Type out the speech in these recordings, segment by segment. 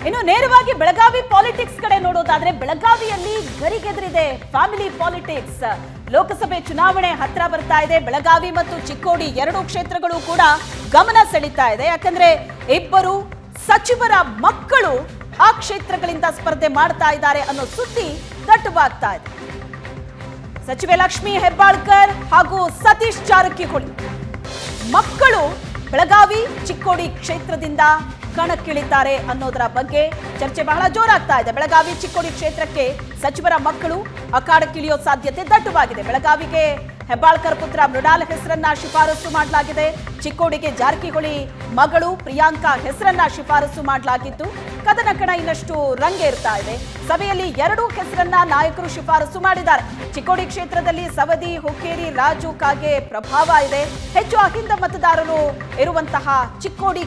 ಇನ್ನು ನೇರವಾಗಿ ಬೆಳಗಾವಿ ಪಾಲಿಟಿಕ್ಸ್ ಕಡೆ ನೋಡೋದಾದ್ರೆ ಬೆಳಗಾವಿಯಲ್ಲಿ ಗರಿಗೆದರಿದೆ ಫ್ಯಾಮಿಲಿ ಪಾಲಿಟಿಕ್ಸ್. ಲೋಕಸಭೆ ಚುನಾವಣೆ ಹತ್ರ ಬರ್ತಾ ಇದೆ. ಬೆಳಗಾವಿ ಮತ್ತು ಚಿಕ್ಕೋಡಿ ಎರಡೂ ಕ್ಷೇತ್ರಗಳು ಕೂಡ ಗಮನ ಸೆಳೀತಾ ಇದೆ. ಯಾಕಂದ್ರೆ ಇಬ್ಬರು ಸಚಿವರ ಮಕ್ಕಳು ಆ ಕ್ಷೇತ್ರಗಳಿಂದ ಸ್ಪರ್ಧೆ ಮಾಡ್ತಾ ಇದ್ದಾರೆ ಅನ್ನೋ ಸುದ್ದಿ ದಟ್ಟವಾಗ್ತಾ ಇದೆ. ಸಚಿವೆ ಲಕ್ಷ್ಮೀ ಹೆಬ್ಬಾಳ್ಕರ್ ಹಾಗೂ ಸತೀಶ್ ಜಾರಕಿಹೊಳಿ ಮಕ್ಕಳು ಬೆಳಗಾವಿ ಚಿಕ್ಕೋಡಿ ಕ್ಷೇತ್ರದಿಂದ ಕಣಕ್ಕಿಳಿತಾರೆ ಅನ್ನೋದರ ಬಗ್ಗೆ ಚರ್ಚೆ ಬಹಳ ಜೋರಾಗ್ತಾ ಇದೆ. ಬೆಳಗಾವಿ ಚಿಕ್ಕೋಡಿ ಕ್ಷೇತ್ರಕ್ಕೆ ಸಚಿವರ ಮಕ್ಕಳು ಅಖಾಡಕ್ಕಿಳಿಯೋ ಸಾಧ್ಯತೆ ದಟ್ಟವಾಗಿದೆ. ಬೆಳಗಾವಿಗೆ ಹೆಬ್ಬಾಳ್ಕರ್ ಪುತ್ರ ಮೃಣಾಲ್ ಹೆಸರನ್ನ ಶಿಫಾರಸು ಮಾಡಲಾಗಿದೆ. ಚಿಕ್ಕೋಡಿಗೆ ಜಾರಕಿಹೊಳಿ ಮಗಳು ಪ್ರಿಯಾಂಕಾ ಹೆಸರನ್ನ ಶಿಫಾರಸು ಮಾಡಲಾಗಿದ್ದು ಕದನ ಕಣ ಇನ್ನಷ್ಟು ರಂಗೇರ್ತಾ ಇದೆ. ಸಭೆಯಲ್ಲಿ ಎರಡೂ ಹೆಸರನ್ನ ನಾಯಕರು ಶಿಫಾರಸು ಮಾಡಿದ್ದಾರೆ. ಚಿಕ್ಕೋಡಿ ಕ್ಷೇತ್ರದಲ್ಲಿ ಸವದಿ, ಹುಕ್ಕೇರಿ, ರಾಜು ಕಾಗೆ ಪ್ರಭಾವ ಇದೆ. ಹೆಚ್ಚು ಅಹಿಂದ ಮತದಾರರು ಇರುವಂತಹ ಚಿಕ್ಕೋಡಿ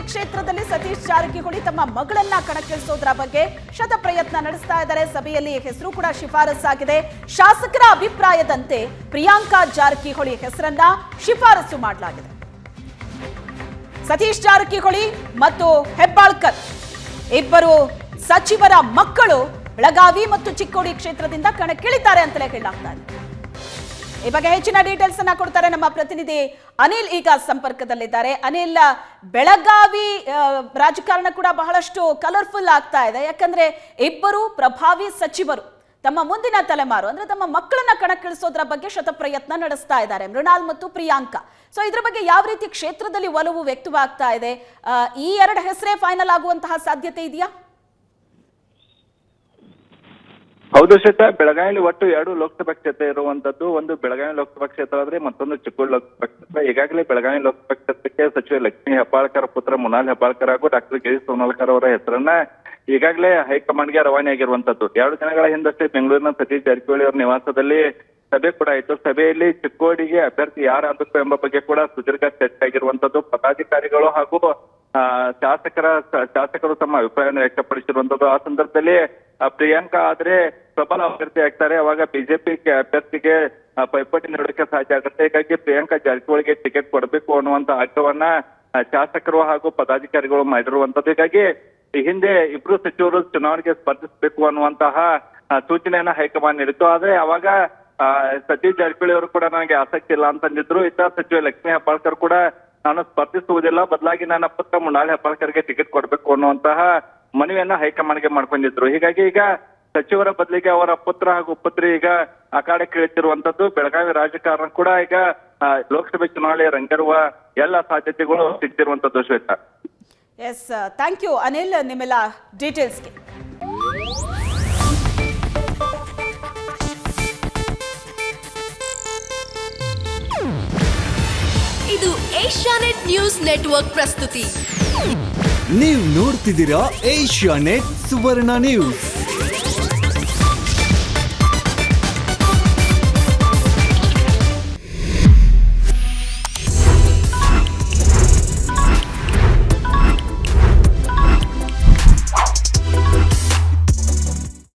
ಕ್ಷೇತ್ರದಲ್ಲಿ ಸತೀಶ್ ಜಾರಕಿಹೊಳಿ ತಮ್ಮ ಮಗಳನ್ನ ಕಣಕ್ಕಿಳಿಸೋದ್ರ ಬಗ್ಗೆ ಶತ ಪ್ರಯತ್ನ ನಡೆಸ್ತಾ ಇದ್ದಾರೆ. ಸಭೆಯಲ್ಲಿ ಹೆಸರು ಕೂಡ ಶಿಫಾರಸಾಗಿದೆ. ಶಾಸಕರ ಅಭಿಪ್ರಾಯದಂತೆ ಪ್ರಿಯಾಂಕಾ ಜಾರಕಿಹೊಳಿ ಹೆಸರನ್ನ ಶಿಫಾರಸು ಮಾಡಲಾಗಿದೆ. ಸತೀಶ್ ಜಾರಕಿಹೊಳಿ ಮತ್ತು ಹೆಬ್ಬಾಳ್ಕರ್ ಇಬ್ಬರು ಸಚಿವರ ಮಕ್ಕಳು ಬೆಳಗಾವಿ ಮತ್ತು ಚಿಕ್ಕೋಡಿ ಕ್ಷೇತ್ರದಿಂದ ಕಣಕ್ಕಿಳಿತಾರೆ ಅಂತಲೇ ಹೇಳಲಾಗ್ತಾ ಇದೆ. ಈ ಬಗ್ಗೆ ಹೆಚ್ಚಿನ ಡೀಟೇಲ್ಸ್ ಅನ್ನ ಕೊಡ್ತಾರೆ ನಮ್ಮ ಪ್ರತಿನಿಧಿ ಅನಿಲ್. ಈಗ ಸಂಪರ್ಕದಲ್ಲಿದ್ದಾರೆ. ಅನಿಲ್, ಬೆಳಗಾವಿ ರಾಜಕಾರಣ ಕೂಡ ಬಹಳಷ್ಟು ಕಲರ್ಫುಲ್ ಆಗ್ತಾ ಇದೆ. ಯಾಕಂದ್ರೆ ಇಬ್ಬರು ಪ್ರಭಾವಿ ಸಚಿವರು ತಮ್ಮ ಮುಂದಿನ ತಲೆಮಾರು ಅಂದ್ರೆ ತಮ್ಮ ಮಕ್ಕಳನ್ನ ಕಣಕ್ಕಿಳಿಸೋದ್ರ ಬಗ್ಗೆ ಶತ ಪ್ರಯತ್ನ ನಡೆಸ್ತಾ ಇದ್ದಾರೆ, ಮೃಣಾಲ್ ಮತ್ತು ಪ್ರಿಯಾಂಕಾ. ಸೊ ಇದ್ರ ಬಗ್ಗೆ ಯಾವ ರೀತಿ ಕ್ಷೇತ್ರದಲ್ಲಿ ಒಲವು ವ್ಯಕ್ತವಾಗ್ತಾ ಇದೆ? ಈ ಎರಡು ಹೆಸರೇ ಫೈನಲ್ ಆಗುವಂತಹ ಸಾಧ್ಯತೆ ಇದೆಯಾ? ಹೌದು ಶ್ವೇತಾ, ಬೆಳಗಾವಿಯಲ್ಲಿ ಒಟ್ಟು ಎರಡು ಲೋಕಸಭಾ ಕ್ಷೇತ್ರ ಇರುವಂತದ್ದು. ಒಂದು ಬೆಳಗಾವಿ ಲೋಕಸಭಾ ಕ್ಷೇತ್ರ ಆದ್ರೆ ಮತ್ತೊಂದು ಚಿಕ್ಕೋಡಿ ಲೋಕಸಭಾ ಕ್ಷೇತ್ರ. ಈಗಾಗಲೇ ಬೆಳಗಾವಿ ಲೋಕಸಭಾ ಕ್ಷೇತ್ರಕ್ಕೆ ಸಚಿವ ಲಕ್ಷ್ಮೀ ಹೆಬ್ಬಾಳ್ಕರ್ ಪುತ್ರ ಮೃಣಾಲ್ ಹೆಬ್ಬಾಳ್ಕರ್ ಹಾಗೂ ಡಾಕ್ಟರ್ ಗಿರೀಶ್ ಸೋನಾಲ್ಕರ್ ಅವರ ಹೆಸರನ್ನ ಈಗಾಗಲೇ ಹೈಕಮಾಂಡ್ಗೆ ರವಾನೆ ಆಗಿರುವಂತದ್ದು. 2 ದಿನಗಳ ಹಿಂದಷ್ಟೇ ಬೆಂಗಳೂರಿನ ಸತೀಶ್ ಜಾರಕಿಹೊಳಿ ಅವರ ನಿವಾಸದಲ್ಲಿ ಸಭೆ ಕೂಡ ಆಯಿತು. ಸಭೆಯಲ್ಲಿ ಚಿಕ್ಕೋಡಿಗೆ ಅಭ್ಯರ್ಥಿ ಯಾರಾಗಬೇಕು ಎಂಬ ಬಗ್ಗೆ ಕೂಡ ಸುದೀರ್ಘ ಚರ್ಚೆ ಆಗಿರುವಂತದ್ದು. ಪದಾಧಿಕಾರಿಗಳು ಹಾಗೂ ಶಾಸಕರು ತಮ್ಮ ಅಭಿಪ್ರಾಯವನ್ನು ವ್ಯಕ್ತಪಡಿಸಿರುವಂತದ್ದು. ಆ ಸಂದರ್ಭದಲ್ಲಿ ಪ್ರಿಯಾಂಕಾ ಆದ್ರೆ ಪ್ರಬಲ ಅಭ್ಯರ್ಥಿ ಆಗ್ತಾರೆ, ಅವಾಗ ಬಿಜೆಪಿ ಅಭ್ಯರ್ಥಿಗೆ ಪೈಪೋಟಿ ನೀಡೋಕೆ ಸಾಧ್ಯ ಆಗುತ್ತೆ. ಹೀಗಾಗಿ ಪ್ರಿಯಾಂಕಾ ಜಾರಕಿಹೊಳಿಗೆ ಟಿಕೆಟ್ ಕೊಡಬೇಕು ಅನ್ನುವಂತ ಆಗ್ರಹವನ್ನ ಶಾಸಕರು ಹಾಗೂ ಪದಾಧಿಕಾರಿಗಳು ಮಾಡಿರುವಂತದ್ದು. ಹೀಗಾಗಿ ಈ ಹಿಂದೆ ಇಬ್ರು ಸಚಿವರು ಚುನಾವಣೆಗೆ ಸ್ಪರ್ಧಿಸಬೇಕು ಅನ್ನುವಂತಹ ಸೂಚನೆಯನ್ನ ಹೈಕಮಾಂಡ್ ನೀಡಿತ್ತು. ಆದ್ರೆ ಅವಾಗ ಸತೀಶ್ ಜಾರಕಿಹೊಳಿ ಅವರು ಕೂಡ ನನಗೆ ಆಸಕ್ತಿ ಇಲ್ಲ ಅಂತಂದಿದ್ರು. ಇತ್ತ ಸಚಿವ ಲಕ್ಷ್ಮೀ ಹೆಬ್ಬಾಳ್ಕರ್ ಕೂಡ ನಾನು ಸ್ಪರ್ಧಿಸುವುದಿಲ್ಲ, ಬದಲಾಗಿ ನನ್ನ ಪುತ್ರ ಮೃಣಾಲ್ ಹೆಬ್ಬಾಳ್ಕರ್ಗೆ ಟಿಕೆಟ್ ಕೊಡಬೇಕು ಅನ್ನುವಂತಹ ಮನವಿಯನ್ನ ಹೈಕಮಾಂಡ್ಗೆ ಮಾಡ್ಕೊಂಡಿದ್ರು. ಹೀಗಾಗಿ ಈಗ ಸಚಿವರ ಬದಲಿಗೆ ಅವರ ಪುತ್ರ ಹಾಗೂ ಪುತ್ರಿ ಈಗ ಅಖಾಡಕ್ಕೆ ಇಳಿತಿರುವಂತದ್ದು. ಬೆಳಗಾವಿ ರಾಜಕಾರಣ ಕೂಡ ಈಗ ಲೋಕಸಭೆ ಚುನಾವಣೆ ರಂಗೇರುವ ಎಲ್ಲ ಸಾಧ್ಯತೆಗಳು ಸಿಗ್ತಿರುವಂತದ್ದು. Shweta, yes, thank you Anil ನಿಮ್ಮೆಲ್ಲ ಡೀಟೇಲ್ಸ್ಗೆ. ಇದು ಏಷ್ಯಾನೆಟ್ ನ್ಯೂಸ್ ನೆಟ್ವರ್ಕ್ ಪ್ರಸ್ತುತಿ. ನೀವು ನೋಡ್ತಿದ್ದೀರಾ ಏಷ್ಯಾನೆಟ್ ಸುವರ್ಣ ನ್ಯೂಸ್.